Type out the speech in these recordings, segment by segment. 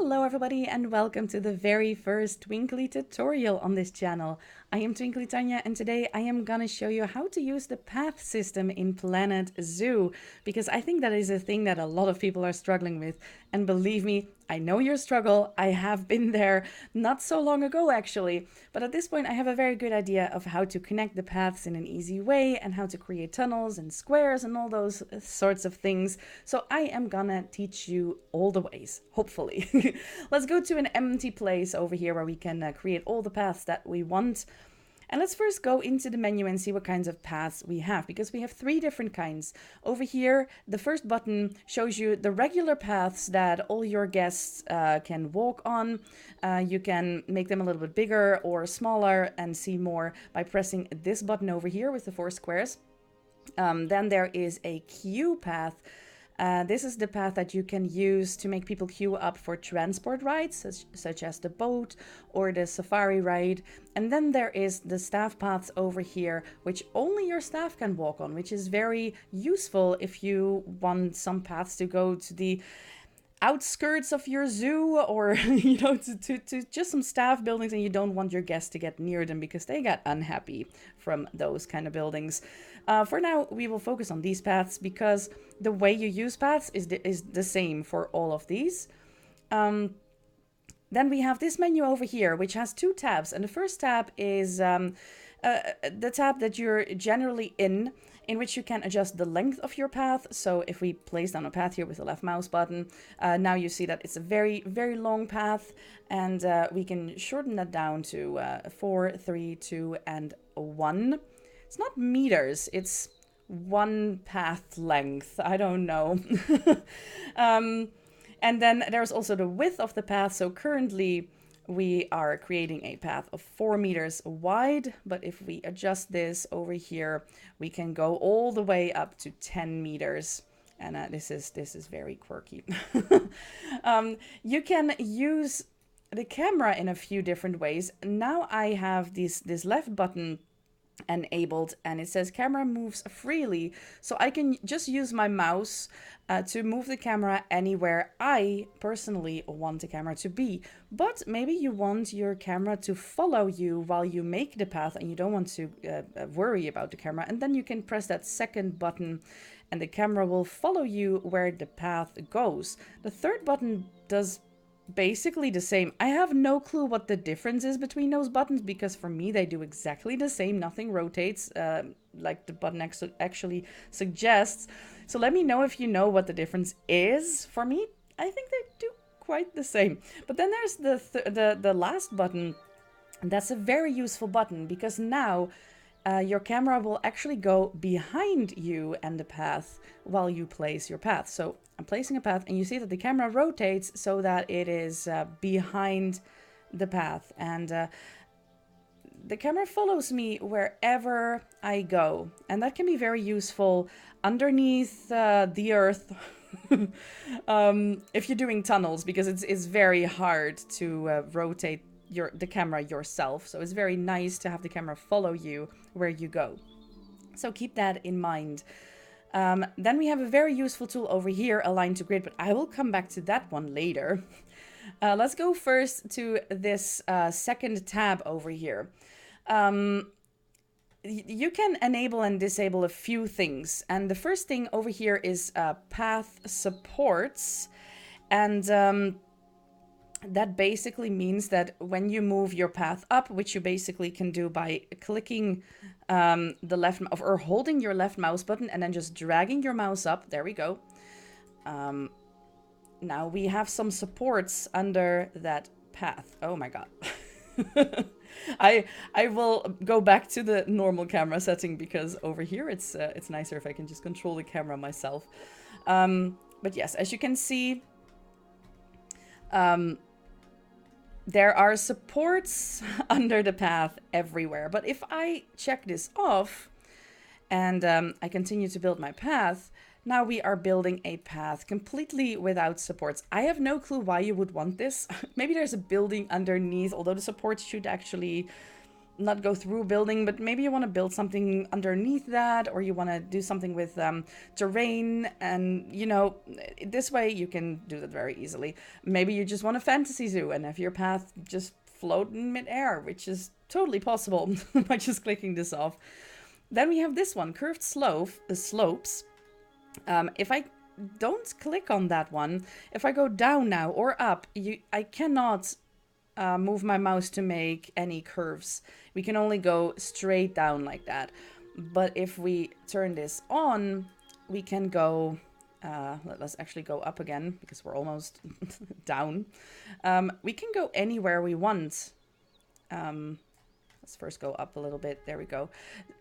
Hello everybody and welcome to the very first Twinkly tutorial on this channel. I am Twinkly Tanya and today I am gonna show you how to use the path system in Planet Zoo, because I think that is a thing that a lot of people are struggling with, and believe me, I know your struggle. I have been there not so long ago actually, but at this point I have a very good idea of how to connect the paths in an easy way and how to create tunnels and squares and all those sorts of things. So I am gonna teach you all the ways, hopefully. Let's go to an empty place over here where we can create all the paths that we want. And let's first go into the menu and see what kinds of paths we have, because we have three different kinds. Over here, the first button shows you the regular paths that all your guests can walk on. You can make them a little bit bigger or smaller and see more by pressing this button over here with the four squares. Then there is a queue path. This is the path that you can use to make people queue up for transport rides, such as the boat or the safari ride. And then there is the staff paths over here, which only your staff can walk on, which is very useful if you want some paths to go to the outskirts of your zoo, or to just some staff buildings, and you don't want your guests to get near them because they got unhappy from those kind of buildings. For now, we will focus on these paths because the way you use paths is the same for all of these. Then we have this menu over here, which has two tabs, and the first tab is the tab that you're generally in which you can adjust the length of your path. So if we place down a path here with the left mouse button, now you see that it's a very, very long path, and we can shorten that down to 4, 3, 2, and 1. It's not meters, it's one path length. I don't know. And then there's also the width of the path. So currently we are creating a path of 4 meters wide, but if we adjust this over here, we can go all the way up to 10 meters. And this is very quirky. You can use the camera in a few different ways. Now I have this left button enabled, and it says camera moves freely, so I can just use my mouse to move the camera anywhere I personally want the camera to be. But maybe you want your camera to follow you while you make the path and you don't want to worry about the camera, and then you can press that second button and the camera will follow you where the path goes. The third button does basically the same. I have no clue what the difference is between those buttons, because for me they do exactly the same. Nothing rotates like the button actually suggests. So let me know if you know what the difference is. For me, I think they do quite the same. But then there's the last button. That's a very useful button, because now your camera will actually go behind you and the path while you place your path. So I'm placing a path and you see that the camera rotates so that it is behind the path, and the camera follows me wherever I go, and that can be very useful underneath the earth. If you're doing tunnels, because it's very hard to rotate the camera yourself, so it's very nice to have the camera follow you where you go. So keep that in mind. Then we have a very useful tool over here, Align to Grid, but I will come back to that one later. Let's go first to this second tab over here. You can enable and disable a few things, and the first thing over here is path supports, and that basically means that when you move your path up, which you basically can do by clicking the left or holding your left mouse button and then just dragging your mouse up. There we go. Now we have some supports under that path. Oh my god. I will go back to the normal camera setting, because over here it's nicer if I can just control the camera myself. But yes, as you can see, there are supports under the path everywhere. But if I check this off and I continue to build my path, now we are building a path completely without supports. I have no clue why you would want this. Maybe there's a building underneath, although the supports should actually not go through building, but maybe you want to build something underneath that, or you want to do something with terrain, and you know, this way you can do that very easily. Maybe you just want a fantasy zoo and have your path just float in midair, which is totally possible by just clicking this off. Then we have this one, curved slopes. If I don't click on that one, if I go down now or up, I cannot move my mouse to make any curves. We can only go straight down like that. But if we turn this on, we can go, let's actually go up again because we're almost down. We can go anywhere we want. Let's first go up a little bit. There we go.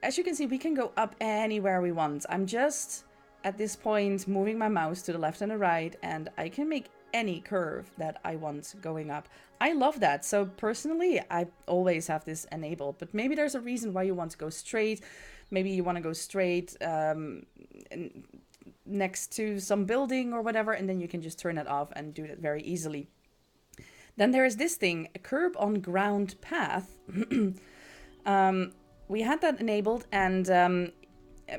As you can see, we can go up anywhere we want. I'm just at this point moving my mouse to the left and the right, and I can make any curve that I want going up. I love that. So personally, I always have this enabled, but maybe there's a reason why you want to go straight. Maybe you want to go straight next to some building or whatever, and then you can just turn it off and do that very easily. Then there is this thing, a curb on ground path. We had that enabled, and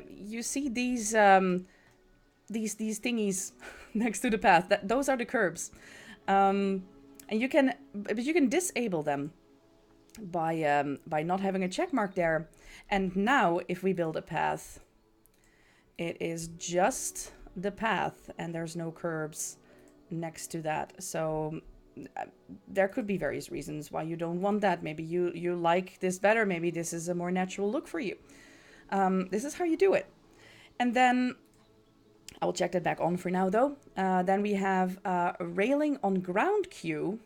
you see these thingies next to the path. Those are the curbs, and you can disable them by not having a check mark there. And now, if we build a path, it is just the path, and there's no curbs next to that. So there could be various reasons why you don't want that. Maybe you like this better. Maybe this is a more natural look for you. This is how you do it. And then I'll check that back on for now, though. Then we have a railing on ground queue,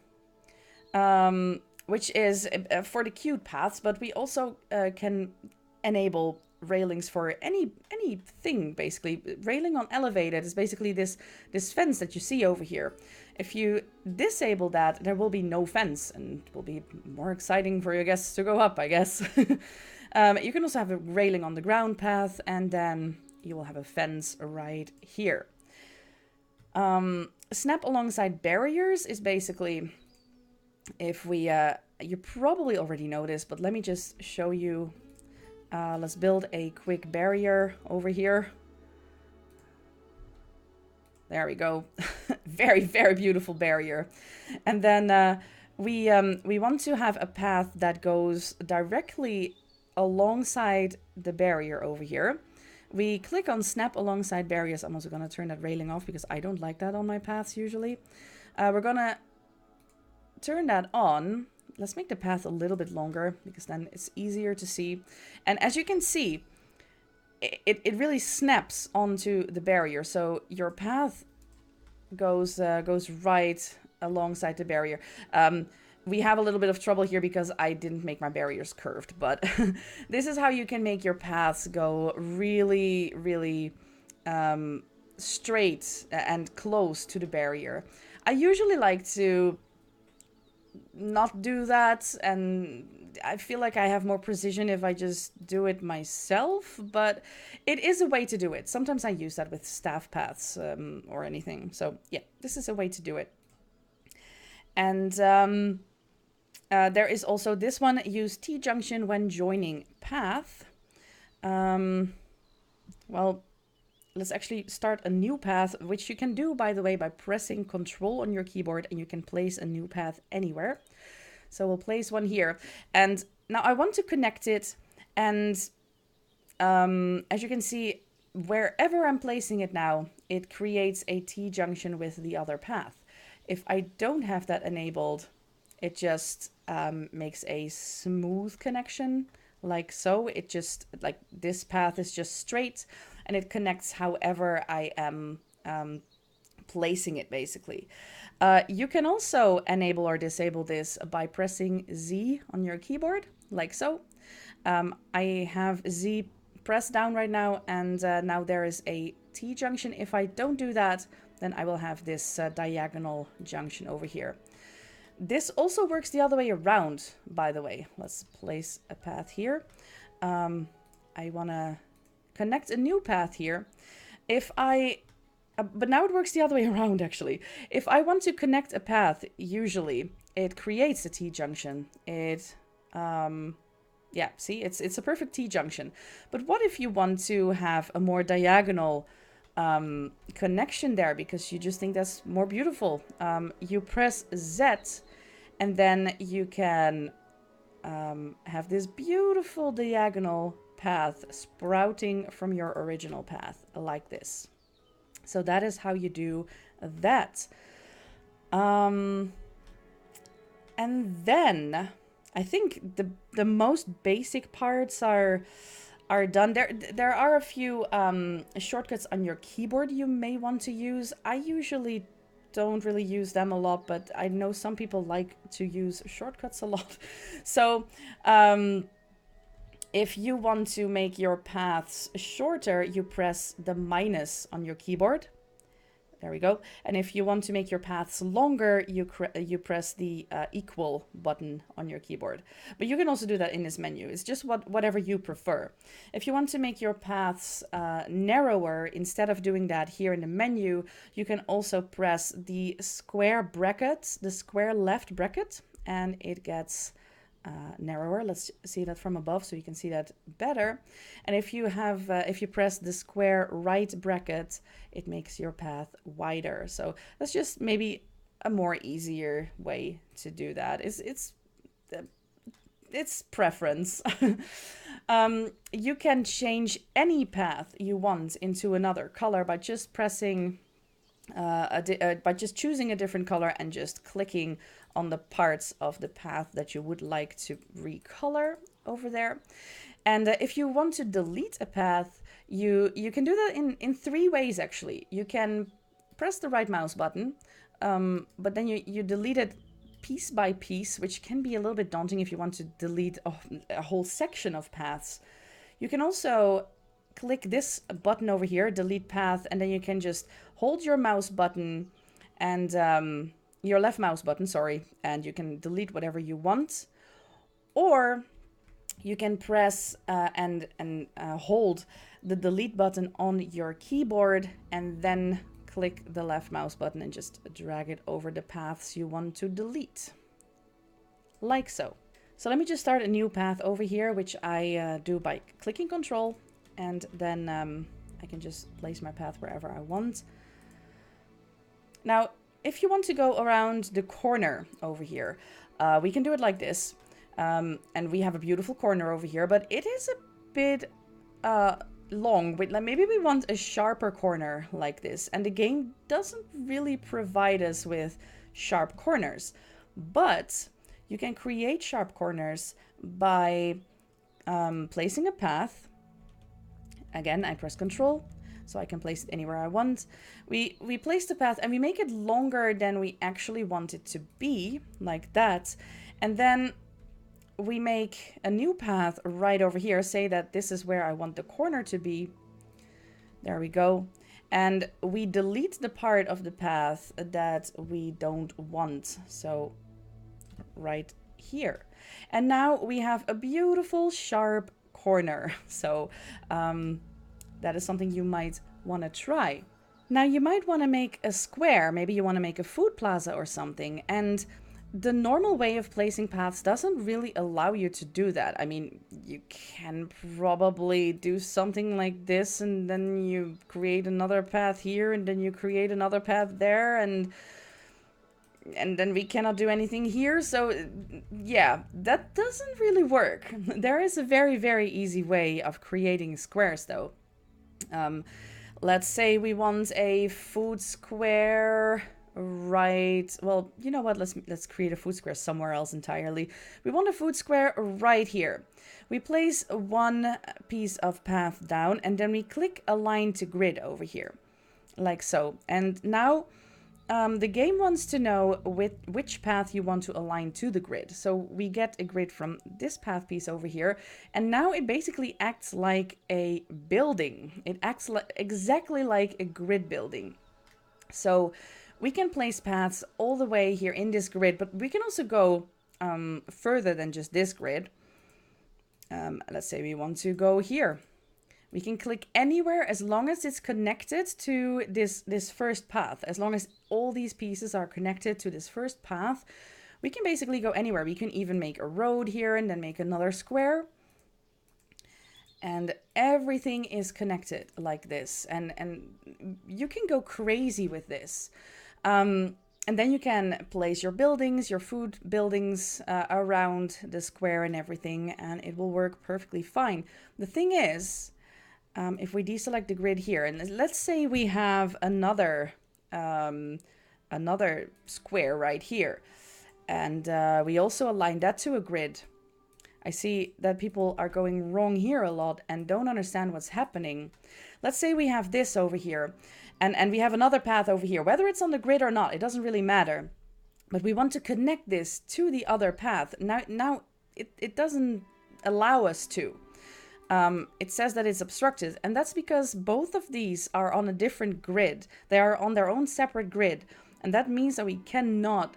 which is for the queued paths, but we also can enable railings for anything, basically. Railing on elevated is basically this fence that you see over here. If you disable that, there will be no fence, and it will be more exciting for your guests to go up, I guess. You can also have a railing on the ground path, and then you will have a fence right here. Snap alongside barriers is basically, if we, you probably already know this, but let me just show you. Let's build a quick barrier over here. There we go. Very, very beautiful barrier. And then we want to have a path that goes directly alongside the barrier over here. We click on snap alongside barriers. I'm also going to turn that railing off because I don't like that on my paths usually. We're going to turn that on. Let's make the path a little bit longer because then it's easier to see. And as you can see, it really snaps onto the barrier. So your path goes right alongside the barrier. We have a little bit of trouble here because I didn't make my barriers curved, but this is how you can make your paths go really, really straight and close to the barrier. I usually like to not do that, and I feel like I have more precision if I just do it myself, but it is a way to do it. Sometimes I use that with staff paths or anything. So yeah, this is a way to do it. And there is also this one, use T-junction when joining path. Well, let's actually start a new path, which you can do, by the way, by pressing Control on your keyboard, and you can place a new path anywhere. So we'll place one here. And now I want to connect it. And as you can see, wherever I'm placing it now, it creates a T-junction with the other path. If I don't have that enabled, it just makes a smooth connection, like so. It just, like, this path is just straight, and it connects however I am placing it, basically. You can also enable or disable this by pressing Z on your keyboard, like so. I have Z pressed down right now, and now there is a T-junction. If I don't do that, then I will have this diagonal junction over here. This also works the other way around, by the way. Let's place a path here. I want to connect a new path here. If I... but now it works the other way around, actually. If I want to connect a path, usually it creates a T-junction. It Yeah, see, it's a perfect T-junction. But what if you want to have a more diagonal connection there because you just think that's more beautiful? You press Z and then you can have this beautiful diagonal path sprouting from your original path like this. So that is how you do that. And then I think the most basic parts are done. There are a few shortcuts on your keyboard you may want to use. I usually don't really use them a lot, but I know some people like to use shortcuts a lot. So if you want to make your paths shorter, you press the minus on your keyboard. There we go. And if you want to make your paths longer, you press the equal button on your keyboard. But you can also do that in this menu. It's just whatever you prefer. If you want to make your paths narrower, instead of doing that here in the menu, you can also press the square bracket, the square left bracket, and it gets narrower. Let's see that from above so you can see that better. And if you press the square right bracket, it makes your path wider. So that's just maybe a more easier way to do that. It's preference. You can change any path you want into another color by just pressing by just choosing a different color and just clicking on the parts of the path that you would like to recolor over there. And if you want to delete a path, you can do that in three ways actually. You can press the right mouse button, but then you delete it piece by piece, which can be a little bit daunting if you want to delete a whole section of paths. You can also click this button over here, delete path, and then you can just hold your mouse button and your left mouse button, sorry, and you can delete whatever you want. Or you can press and hold the delete button on your keyboard and then click the left mouse button and just drag it over the paths you want to delete. Like so. So let me just start a new path over here, which I do by clicking Control, and then I can just place my path wherever I want. Now, if you want to go around the corner over here, we can do it like this. And we have a beautiful corner over here, but it is a bit long. Like maybe we want a sharper corner like this. And the game doesn't really provide us with sharp corners. But you can create sharp corners by placing a path. Again, I press Control, so I can place it anywhere I want. We place the path and we make it longer than we actually want it to be, like that. And then we make a new path right over here. Say that this is where I want the corner to be. There we go. And we delete the part of the path that we don't want. So right here. And now we have a beautiful sharp corner. So that is something you might want to try. Now you might want to make a square. Maybe you want to make a food plaza or something. And the normal way of placing paths doesn't really allow you to do that. I mean, you can probably do something like this and then you create another path here and then you create another path there and then we cannot do anything here. So yeah, that doesn't really work. There is a very, very easy way of creating squares though. Let's say we want a food square right, well, you know what, let's create a food square somewhere else entirely. We want a food square right here. We place one piece of path down and then we click align to grid over here, like so. And now the game wants to know which path you want to align to the grid. So we get a grid from this path piece over here. And now it basically acts like a building. It acts exactly like a grid building. So we can place paths all the way here in this grid, but we can also go further than just this grid. Let's say we want to go here. We can click anywhere as long as it's connected to this first path. As long as all these pieces are connected to this first path, we can basically go anywhere. We can even make a road here and then make another square. and everything is connected like this, and you can go crazy with this. And then you can place your buildings, your food buildings around the square and everything, and it will work perfectly fine. The thing is, if we deselect the grid here, and let's say we have another square right here, and we also align that to a grid. I see that people are going wrong here a lot and don't understand what's happening. Let's say we have this over here, and we have another path over here. Whether it's on the grid or not, it doesn't really matter. But we want to connect this to the other path. Now it doesn't allow us to. It says that it's obstructed, and that's because both of these are on a different grid. They are on their own separate grid, and that means that we cannot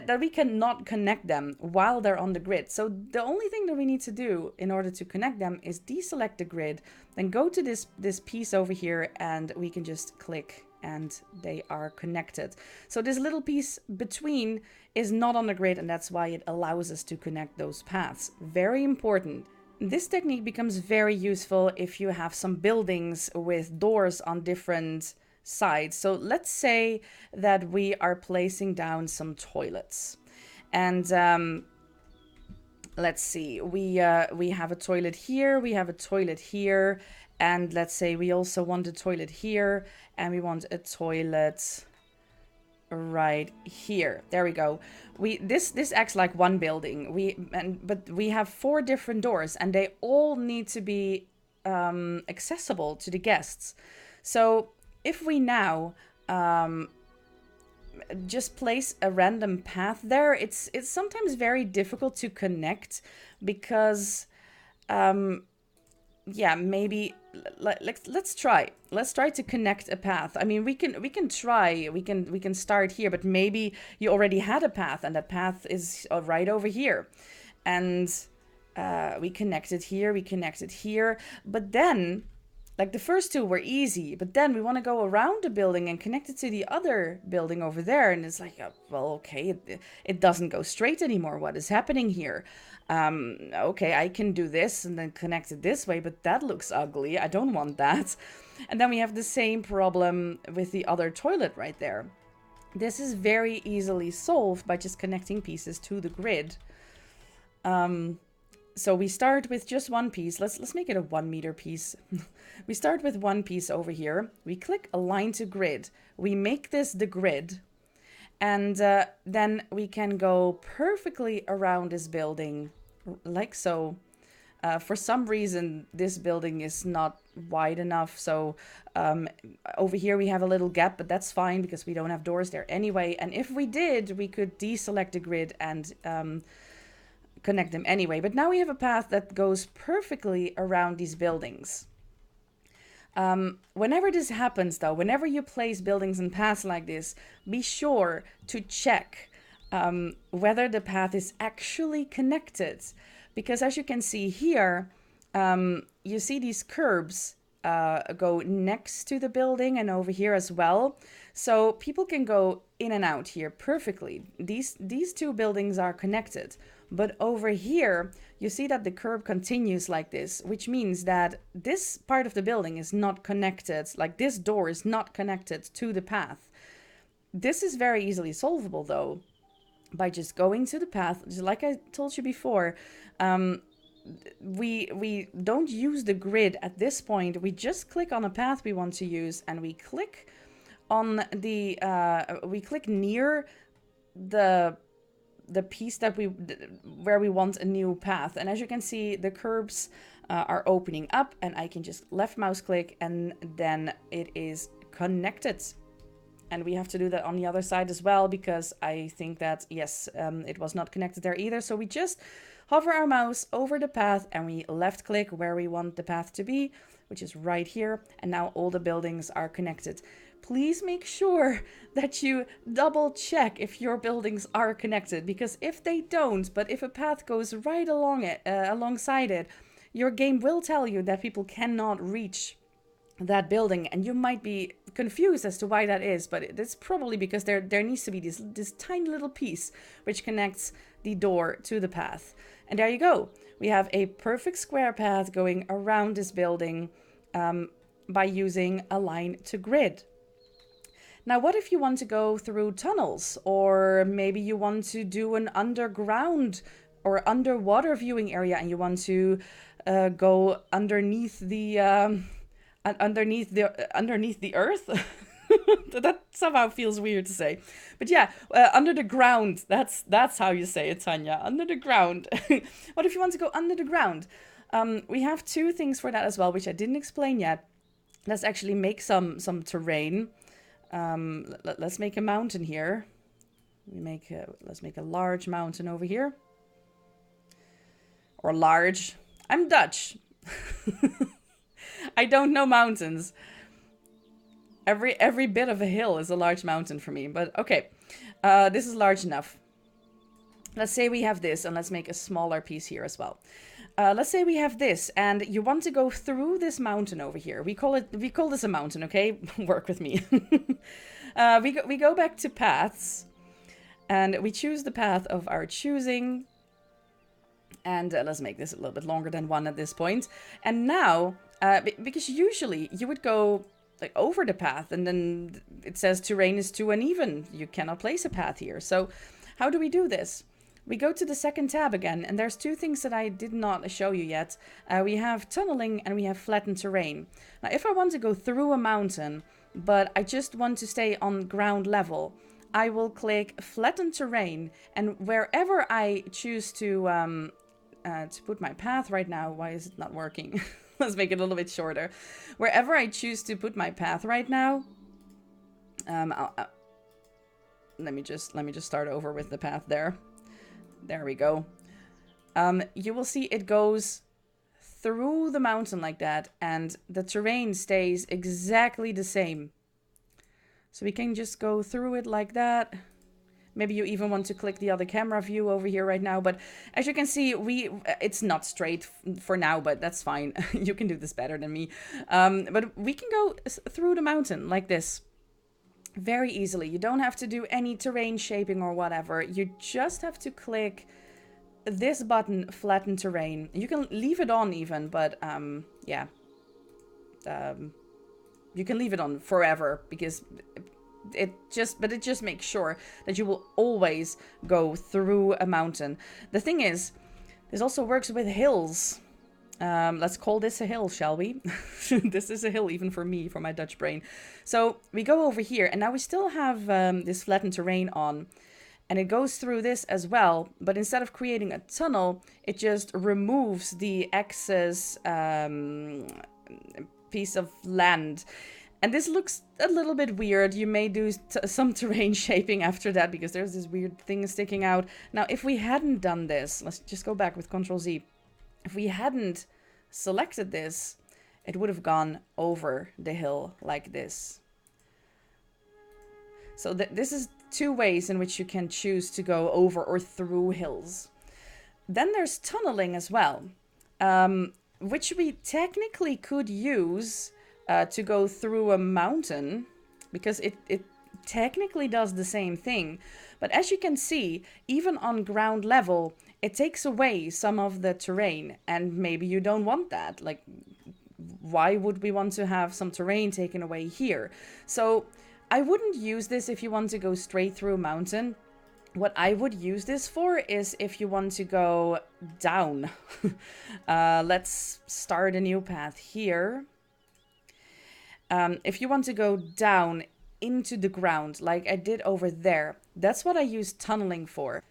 that we cannot connect them while they're on the grid. So the only thing that we need to do in order to connect them is deselect the grid, then go to this piece over here, and we can just click and they are connected. So this little piece between is not on the grid, and that's why it allows us to connect those paths. Very important. This technique becomes very useful if you have some buildings with doors on different sides. So let's say that we are placing down some toilets, and let's see, we have a toilet here, we have a toilet here, and let's say we also want a toilet here, and we want a toilet right here. There we go. This acts like one building. But we have 4 different doors, and they all need to be accessible to the guests. So if we now just place a random path there, it's sometimes very difficult to connect because yeah, maybe let's try to connect a path. I mean, we can try, we can start here, but maybe you already had a path and that path is right over here, and we connected here, but then, like, the first 2 were easy, but then we want to go around the building and connect it to the other building over there. And it's like, well, okay, it doesn't go straight anymore. What is happening here? Okay, I can do this and then connect it this way, but that looks ugly. I don't want that. And then we have the same problem with the other toilet right there. This is very easily solved by just connecting pieces to the grid. So we start with just one piece. Let's make it a 1 meter piece. We start with one piece over here. We click Align to Grid. We make this the grid. And then we can go perfectly around this building, like so. For some reason, this building is not wide enough. So over here we have a little gap, but that's fine because we don't have doors there anyway. And if we did, we could deselect the grid and connect them anyway. But now we have a path that goes perfectly around these buildings. Whenever this happens, though, whenever you place buildings and paths like this, be sure to check whether the path is actually connected. Because as you can see here, you see these curbs go next to the building and over here as well. So people can go in and out here perfectly. These 2 buildings are connected. But over here, you see that the curb continues like this, which means that this part of the building is not connected, like this door is not connected to the path. This is very easily solvable, though, by just going to the path. Just like I told you before, we don't use the grid at this point. We just click on a path we want to use, and we click on the we click near the piece that where we want a new path. And as you can see, the curbs are opening up, and I can just left mouse click and then it is connected. And we have to do that on the other side as well, because I think that, yes, it was not connected there either. So we just hover our mouse over the path and we left click where we want the path to be, which is right here. And now all the buildings are connected. Please make sure that you double check if your buildings are connected, because if they don't, but if a path goes right along it, alongside it, your game will tell you that people cannot reach that building, and you might be confused as to why that is, but it's probably because there needs to be this tiny little piece which connects the door to the path. And there you go. We have a perfect square path going around this building by using align to grid. Now, what if you want to go through tunnels, or maybe you want to do an underground or underwater viewing area, and you want to go underneath the underneath the earth? That somehow feels weird to say, but yeah, under the ground. That's how you say it, Tanya. Under the ground. What if you want to go under the ground? We have two things for that as well, which I didn't explain yet. Let's actually make some terrain. Let's make a mountain here. Let's make a large mountain over here. Or large. I'm Dutch. I don't know mountains. Every bit of a hill is a large mountain for me, but okay. This is large enough. Let's say we have this, and let's make a smaller piece here as well. Let's say we have this, and you want to go through this mountain over here. We call this a mountain, okay? Work with me. We go back to paths, and we choose the path of our choosing. And let's make this a little bit longer than 1 at this point. And now, because usually you would go like over the path, and then it says terrain is too uneven. You cannot place a path here. So how do we do this? We go to the second tab again, and there's two things that I did not show you yet. We have tunneling and we have flattened terrain. Now, if I want to go through a mountain, but I just want to stay on ground level, I will click flatten terrain, and wherever I choose to put my path right now, why is it not working? Let's make it a little bit shorter. Wherever I choose to put my path right now, let me just start over with the path there. There we go. You will see it goes through the mountain like that, and the terrain stays exactly the same. So we can just go through it like that. Maybe you even want to click the other camera view over here right now. But as you can see, it's not straight for now, but that's fine. You can do this better than me. But we can go through the mountain like this very easily. You don't have to do any terrain shaping or whatever. You just have to click this button, flatten terrain. You can leave it on even, but yeah. You can leave it on forever because it just makes sure that you will always go through a mountain. The thing is, this also works with hills. Let's call this a hill, shall we? This is a hill even for me, for my Dutch brain. So we go over here, and now we still have this flattened terrain on, and it goes through this as well, but instead of creating a tunnel, it just removes the excess piece of land. And this looks a little bit weird. You may do some terrain shaping after that because there's this weird thing sticking out. Now, if we hadn't done this, let's just go back with Control Z. If we hadn't selected this, it would have gone over the hill like this. So this is two ways in which you can choose to go over or through hills. Then there's tunneling as well, which we technically could use to go through a mountain, because it technically does the same thing. But as you can see, even on ground level, it takes away some of the terrain, and maybe you don't want that. Like, why would we want to have some terrain taken away here? So I wouldn't use this if you want to go straight through a mountain. What I would use this for is if you want to go down. Let's start a new path here. If you want to go down into the ground, like I did over there, that's what I use tunneling for.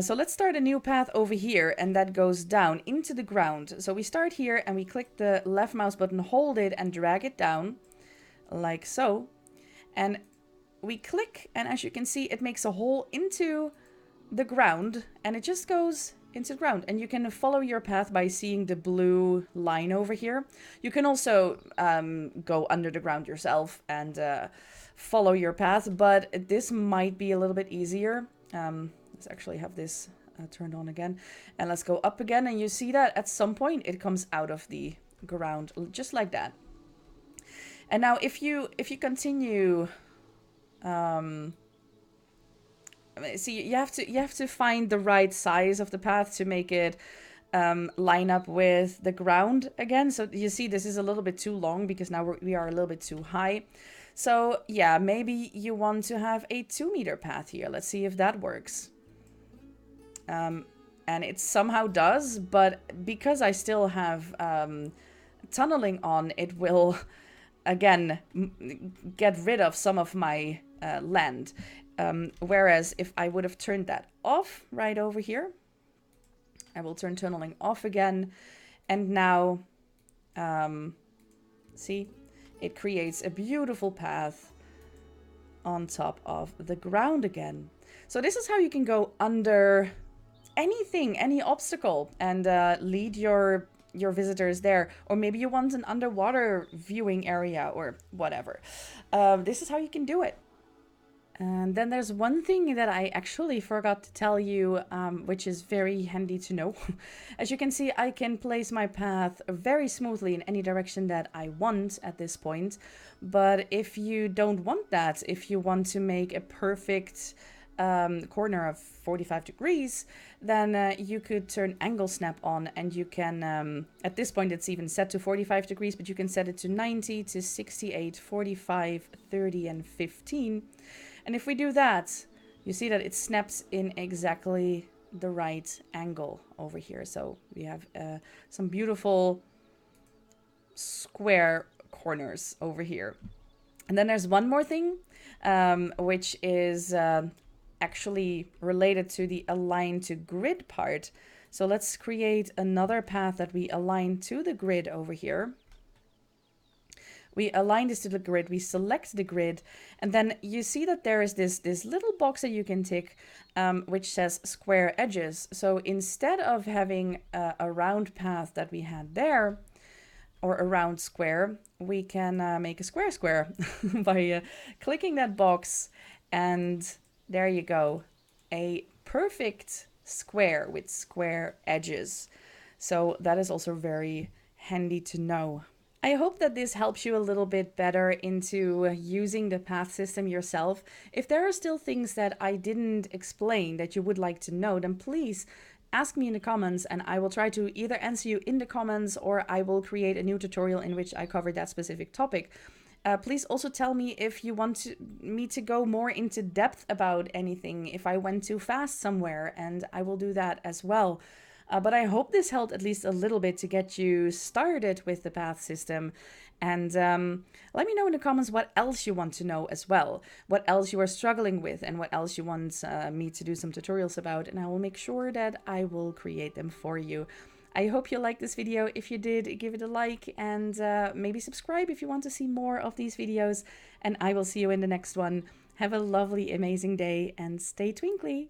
So let's start a new path over here, and that goes down into the ground. So we start here and we click the left mouse button, hold it and drag it down like so. And we click, and as you can see, it makes a hole into the ground, and it just goes into the ground. And you can follow your path by seeing the blue line over here. You can also go under the ground yourself and follow your path, but this might be a little bit easier. Let's actually have this turned on again, and let's go up again, and you see that at some point it comes out of the ground just like that. And now if you continue see, you have to find the right size of the path to make it line up with the ground again. So you see, this is a little bit too long because now we are a little bit too high. So yeah, maybe you want to have a 2-meter path here. Let's see if that works. And it somehow does, but because I still have tunneling on, it will again get rid of some of my land. Whereas if I would have turned that off right over here, I will turn tunneling off again, and now see, it creates a beautiful path on top of the ground again. So this is how you can go under anything, any obstacle, and lead your visitors there. Or maybe you want an underwater viewing area or whatever. This is how you can do it. And then there's one thing that I actually forgot to tell you, which is very handy to know. As you can see, I can place my path very smoothly in any direction that I want at this point. But if you don't want that, if you want to make a perfect corner of 45 degrees, then you could turn angle snap on, and you can, at this point it's even set to 45 degrees, but you can set it to 90, to 68, 45, 30, and 15. And if we do that, you see that it snaps in exactly the right angle over here. So we have some beautiful square corners over here. And then there's one more thing, which is actually related to the align to grid part. So let's create another path that we align to the grid over here. We align this to the grid, we select the grid, and then you see that there is this little box that you can tick, which says square edges. So instead of having a round path that we had there, or a round square, we can make a square by clicking that box, and there you go, a perfect square with square edges. So that is also very handy to know. I hope that this helps you a little bit better into using the path system yourself. If there are still things that I didn't explain that you would like to know, then please ask me in the comments, and I will try to either answer you in the comments, or I will create a new tutorial in which I cover that specific topic. Please also tell me if you want me to go more into depth about anything, if I went too fast somewhere, and I will do that as well. But I hope this helped at least a little bit to get you started with the path system. And let me know in the comments what else you want to know as well. What else you are struggling with, and what else you want me to do some tutorials about. And I will make sure that I will create them for you. I hope you liked this video. If you did, give it a like, and maybe subscribe if you want to see more of these videos. And I will see you in the next one. Have a lovely, amazing day, and stay twinkly.